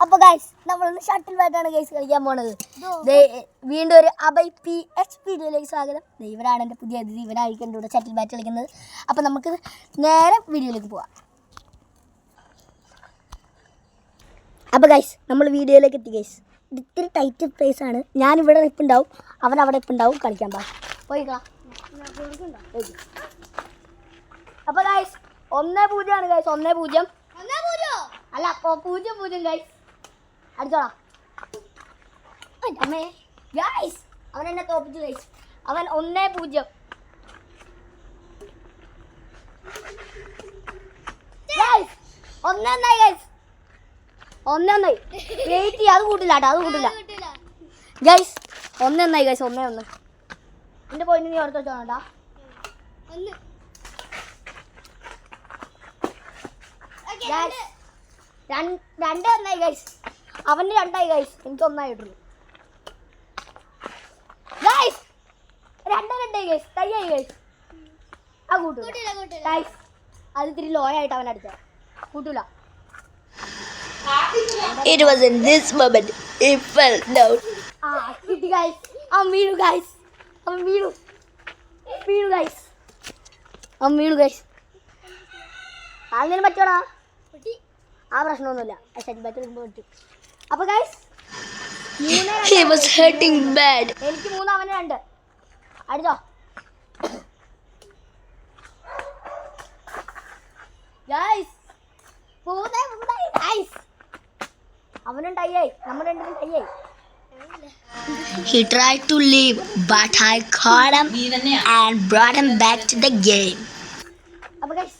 അപ്പോൾ ഗൈസ് നമ്മളൊന്ന് shuttle ബാറ്റാണ് guys കളിക്കാൻ പോണത്. വീണ്ടും ഒരു അബൈ PH വീഡിയോയിലേക്ക് സ്വാഗതം. ഇവരാണ് എൻ്റെ പുതിയ അതിഥി, ഇവനായിരിക്കും എൻ്റെ കൂടെ ഷട്ടിൽ ബാറ്റ് കളിക്കുന്നത്. അപ്പോൾ നമുക്ക് നേരെ വീഡിയോയിലേക്ക് പോവാം. അപ്പോൾ ഗൈസ് നമ്മൾ വീഡിയോയിലേക്ക് എത്തി ഗൈസ്. ഇത്തിരി ടൈറ്റ് പ്ലേസ് ആണ്. ഞാനിവിടെ നിൽപ്പുണ്ടാവും, അവൻ അവിടെ നിൽപ്പുണ്ടാവും. കളിക്കാൻ പോയിക്കാം. അപ്പോൾ ഗൈസ് 1-0 ആണ് ഗൈസ്. 1-0 അല്ല 0-0 ഗൈസ്. അടിച്ചോളാം. അമ്മേ ഗൈസ് അവൻ എന്നെ തോപ്പിച്ചു ഗൈസ്. അവൻ 1-0. Guys 1-1 guys. 1-1 വെയിറ്റ് ചെയ്യാം. അത് കൂട്ടില്ല കേട്ടോ, അത് കൂട്ടില്ല ഗൈസ്. 1-1 ഗൈസ്. 1-1 എൻ്റെ പോയിന്റ് നീ ഓർത്ത് വെച്ചോണ്ടാ. 2-1 ഗൈസ്. അവന് 2 ഗൈസ്, എനിക്ക് 1 ആയിട്ടുള്ളൂ ഗൈസ്. 2-2 ഗൈസ്. തയ്യായി ഗൈസ്. ആ കൂട്ടൂല ഗൈസ്. അത് ഇത്തിരി ലോ ആയിട്ട് അവൻ അടിച്ച കൂട്ടൂല. It was in this moment it felt down. കിട്ടി ഗൈസ്. അവൻ വീണു ഗൈസ്. അവൻ വീണു ഗൈസ്. അവൻ വീണു ഗൈസ്. അങ്ങനെ പറ്റോടാ. ആ പ്രശ്നമൊന്നുമില്ല. ഷട്ടിൽ ബാറ്റ് വരുമ്പോൾ പറ്റും. അപ്പോൾ guys He was hurting bad. എനിക്ക് 3, അവന് 2. അടിച്ചോ ഗൈസ്. 3 ഗൈസ്. അവനും ടൈയായി, നമ്മൾ രണ്ടും ടൈയായി. He tried to leave, but I caught him and brought him back to the game. അപ്പോൾ ഗൈസ്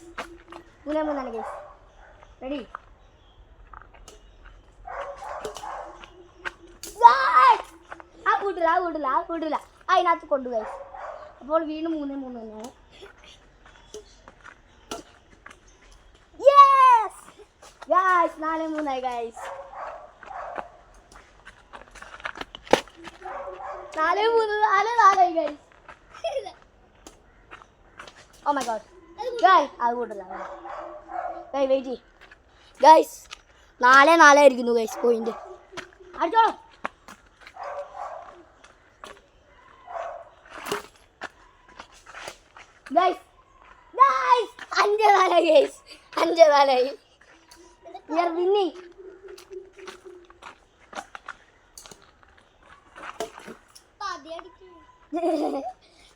3-3 ഗൈസ്. റെഡി? ആ കൂട്ടില്ല. അതിനകത്ത് കൊണ്ടു ഗൈസ്. അപ്പോൾ വീണ്ടും 3-3 തന്നെയാണ്. Yes guys. 4-3 guys. 4-3 guys. Oh my God guys. അത് കൂട്ടില്ല ഗൈസ്. വെയിറ്റ് ചെയ്യ് ഗൈസ്. 4-4 ആയിരിക്കുന്നു ഗൈസ് പോയിന്റ്. അടിച്ചോളൂ guys. 5-4 guys. 5-4 we are winning.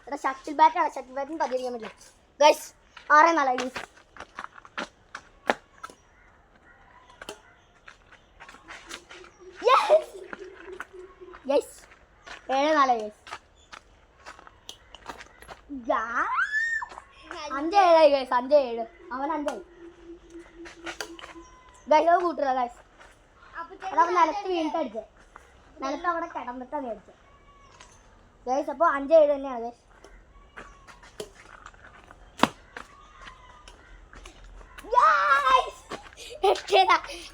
എടാ ഷട്ടിൽ ബാറ്റാണ്. ഷട്ടിൽ ബാറ്റിന് പതിയടിക്കാൻ പറ്റില്ല guys. 6-4 guys. Yes 7-4 guys. 5-7 guys. 5-7 അവൻ 5 ഗൈസ്. അത് കൂട്ടില്ല ഗൈസ്. അതവൻ നിലത്ത് വീണിട്ട് അടിച്ചത്. നിലത്ത് അവിടെ കിടന്നിട്ടാണ് അടിച്ചത് ഗൈസ്. അപ്പോൾ 5-7 തന്നെയാണ് guys. Guys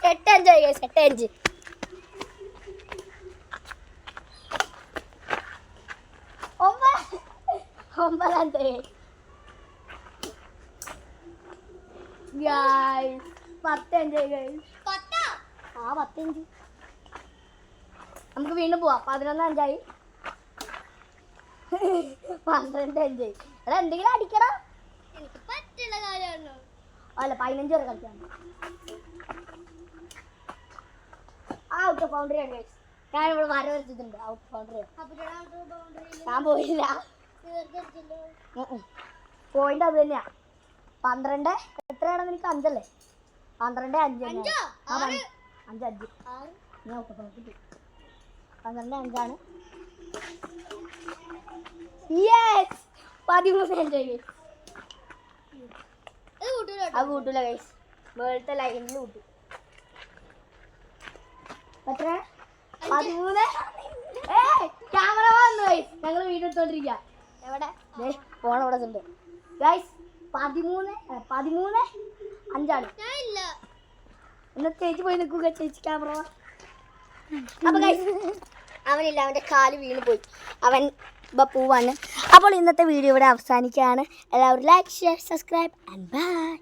8-5 guys. 8-5 9-5 guys. 10-5 guys. 10-5 നമുക്ക് വീണ്ടും പോവാം. 11-5 12-5. എടാ എന്തെങ്കിലും അടിക്കടാ. എനിക്ക് പറ്റുന്ന കാര്യമാണോ? അല്ല 15 വരെ കളിക്കാൻ. ഔട്ട് ഓഫ് ബൗണ്ടറി ആണ് ഗൈസ്. ഞാനിവിടെ വര വരച്ചിട്ടുണ്ട്. ഔട്ട് ബൗണ്ടറി ഞാൻ പോയില്ല. പോയിന്റ് അത് തന്നെയാ. 12 എത്രയാണ് നിനക്ക്? 5 അല്ലേ? 12-5 5 ഞാൻ ഔട്ട് ഓഫ് ബൗണ്ടറി. 12-5 യെസ് 13-5 അത് കൂട്ടൂല ഗൈസ്. മേളത്തെ ലൈനിൽ കൂട്ടു. എത്ര? 13. ക്യാമറ വന്നു ഗൈസ്. ഞങ്ങൾ വീഡിയോ എടുത്തോണ്ടിരിക്കുക. എവിടെ ഫോൺ ഇവിടെ ഉണ്ട് ഗൈസ്. 13-5 എന്നാ ചേച്ചി പോയി നിൽക്കുക. ചേച്ചി ക്യാമറ. അപ്പൊ ഗൈസ് അവനില്ല, അവൻ്റെ കാല് വീണ് പോയി. അവൻ പോവാണ്. അപ്പോൾ ഇന്നത്തെ വീഡിയോ ഇവിടെ അവസാനിക്കുകയാണ്. എല്ലാവരും like, share, subscribe and by.